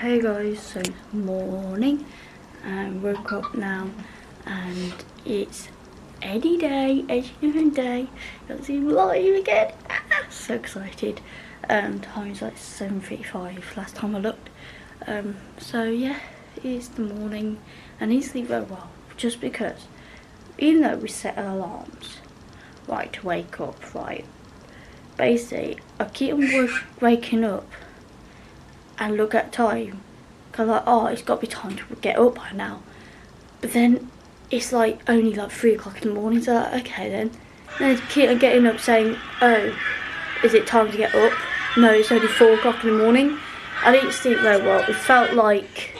Hey guys, so it's morning and woke up now and it's Eddie Day, Eddie Day. Got to live again. So excited. Time's like 7:35 last time I looked. So yeah, it's the morning and I sleep very well just because even though we set alarms right to wake up, right, basically I keep on waking up and look at time because like, oh, it's got to be time to get up by now, but then it's like only like 3 o'clock in the morning, so like, okay then I keep on getting up saying, oh, is it time to get up? No, it's only 4 o'clock in the morning. I didn't sleep very well. It felt like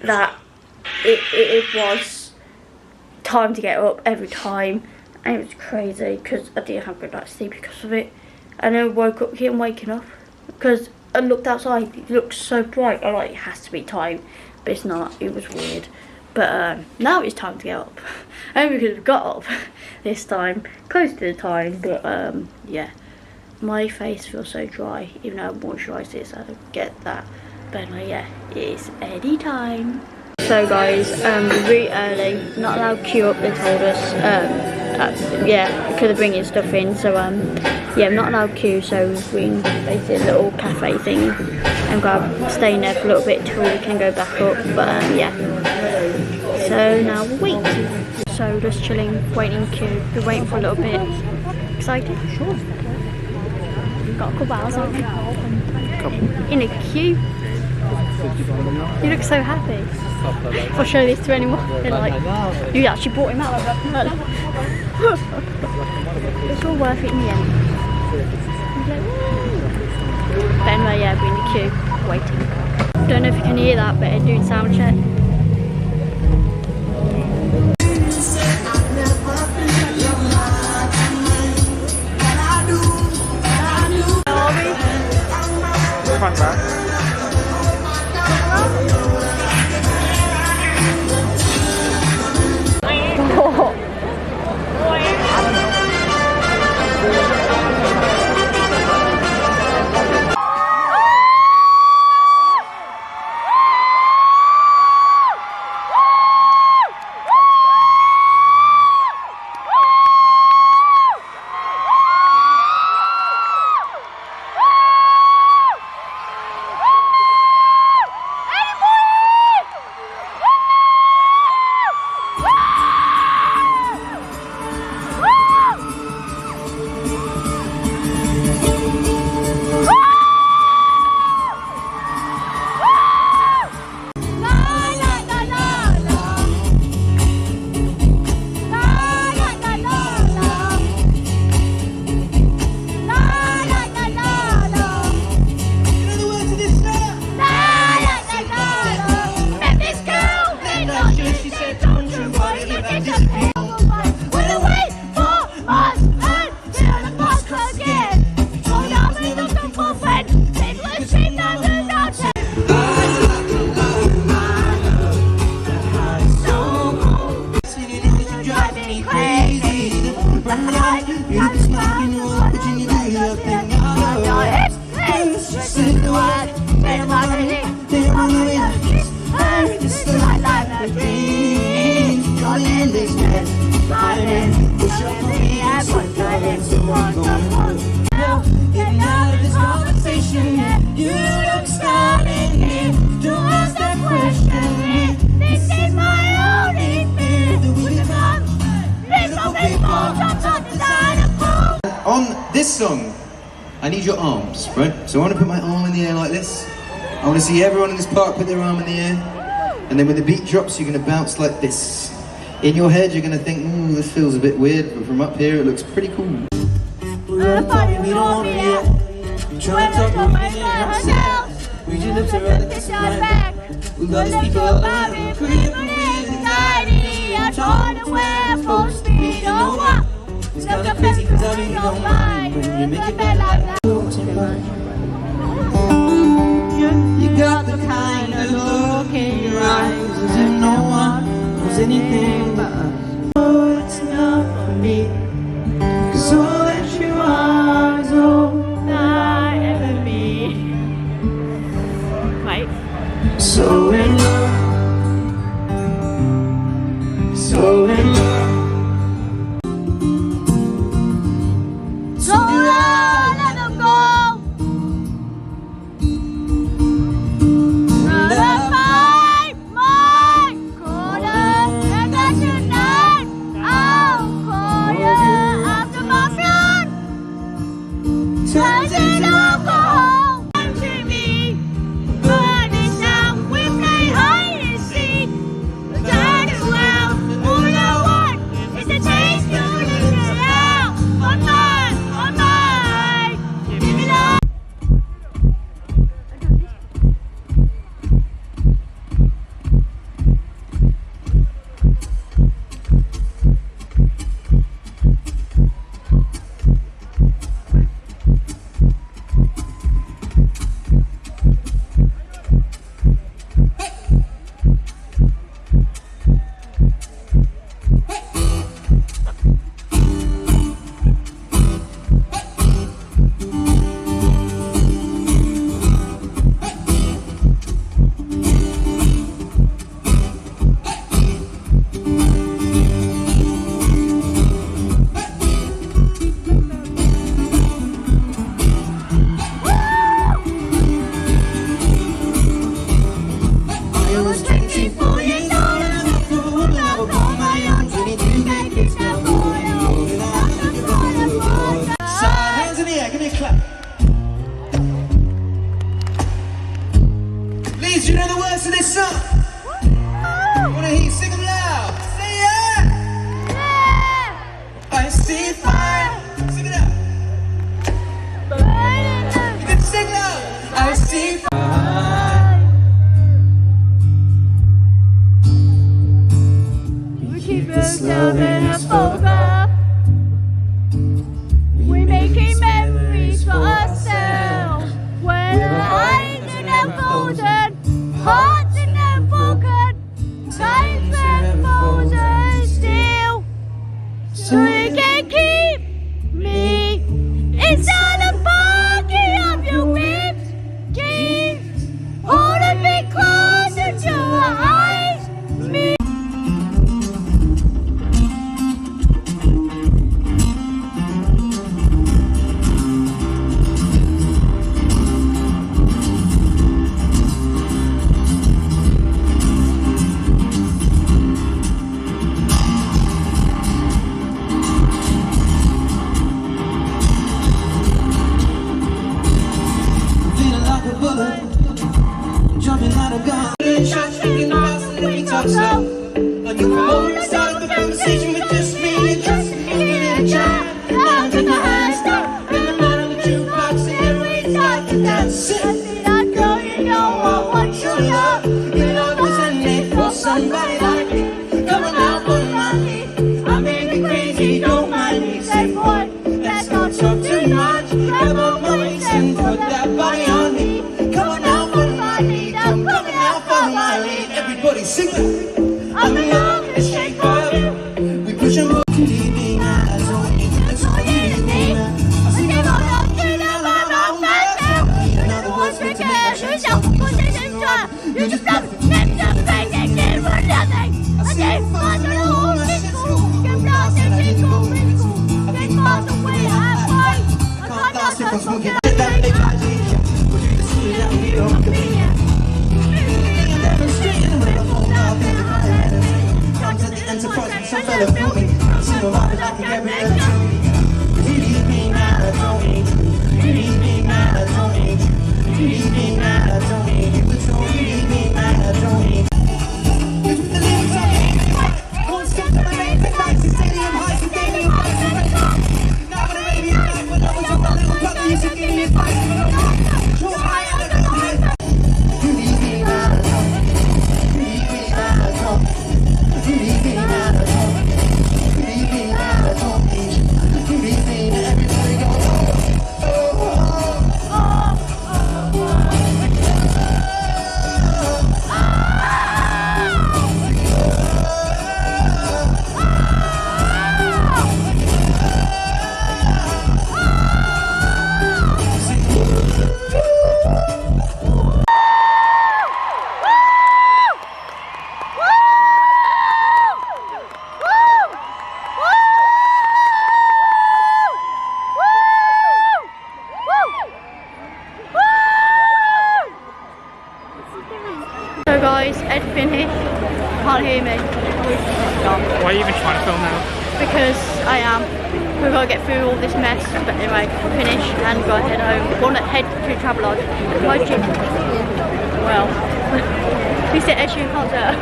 that it was time to get up every time, and it was crazy because I didn't have a good night's sleep because of it. And then I woke up, keep waking up because I looked outside, it looked so bright. I'm like, it has to be time, but it's not. It was weird. But now it's time to get up. Only because we got up this time, close to the time, but yeah. My face feels so dry, even though I moisturised it, so I don't get that. But anyway, yeah, it's Eddie time. So guys, really early, not allowed to queue up, they told us. Yeah, because they're bringing stuff in, so yeah, I'm not allowed to queue, so we're in basically a little cafe thing. I'm going to stay in there for a little bit till we can go back up, but yeah. So now we'll wait. So just chilling, waiting in queue, been waiting for a little bit. Excited? Sure. Got a couple hours on in a queue. You look so happy. If I show this to anyone, they're like, you actually brought him out. It's all worth it in the end. But anyway, yeah, we're in the queue, waiting. Don't know if you can hear that, but they're doing sound check. Fun fact. On this song, I need your arms, right? So I want to put my arm in the air like this. I want to see everyone in this park put their arm in the air. And then when the beat drops, you're going to bounce like this. In your head, you're going to think, ooh, this feels a bit weird, but from up here, it looks pretty cool. We're party, we don't want it. Trying to talk about it ourselves. We just live to rather kiss our back. We love these people about it. Criminal anxiety. I told them we're supposed to be. Don't walk. Stop the crazy cause I really don't mind. When you make it bad like that. You got the kind of look in your eyes as if no one knows anything but us. Oh, it's not for me. Cause all that you are is all I ever be. So in love, so in love. So let them go. Turns it alcohol to me, but it's now we play hide and seek. Turn around, all I want is a taste of it out on mine, give it up. Please, you know the words to this song? Wanna hear you sing them loud? Say yeah! I see fire. Sing it out. You can sing loud. I see fire. We keep this love in a photograph. We making memories for ourselves. When our eyes are now golden, hearts are now broken, times are frozen still. So you can keep me inside the pocket of your ribs, jeans. Hold a bit closer to our eyes. Me. Jumping out of gun, shots thinking about something we talk so. And you won't start the conversation with just me and just me and a child. I'll take a high stop in the middle of the jukebox and then we start to dance. Girl, you know I want your love. You know there's a need for somebody like me. Coming out for money, I may be crazy, don't mind me. Say boy, let's not talk too much. Grab my voice and put that body on me. Coming out for money, I'm coming out for money. Everybody sing it. I'm the longest shake for you. We push them up to the evening. That's all you need. That's all you need. I see you all up to the bottom. Another one's for cash. You just love it. Next up, they can't get for nothing. I say, father, the whole is cool. Get lost and take cool. Get miles away, halfway. I can't lost it from smoking. That big body. Would you just see that we don't be here? Demonstrating with a phone up in the head. Come to the enterprise and some fella feel me. See no matter like you get rid of me. You leave me now, Tony. You leave me now, Tony. You leave me now, Tony. You would so leave me now, Tony. You took the lyrics on me. One step to the main thing, like the stadium heights, the daily heights, the red top. Now when the radio night, when I was on my little brother, you should give me advice. You're high on the line. You leave me now, Tony. You leave me now, Tony. You leave me now, Tony. You leave me now, Tony. You leave me now, everybody go. Oh, oh, oh, oh, oh. can't hear me. Why are you even trying to film now? Because I am. We've got to get through all this mess. But anyway, we'll finish and go head home. Want to head to Travelodge. My gym. Well, we said Ed Sheeran concert.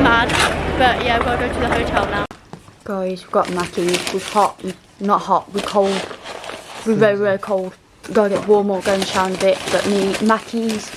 Mad. But yeah, we've got to go to the hotel now. Guys, we've got Mackey's. We're hot. Not hot, we're cold. We're very, very cold. We've got to get warm or go and shower in a bit. But me, Mackey's.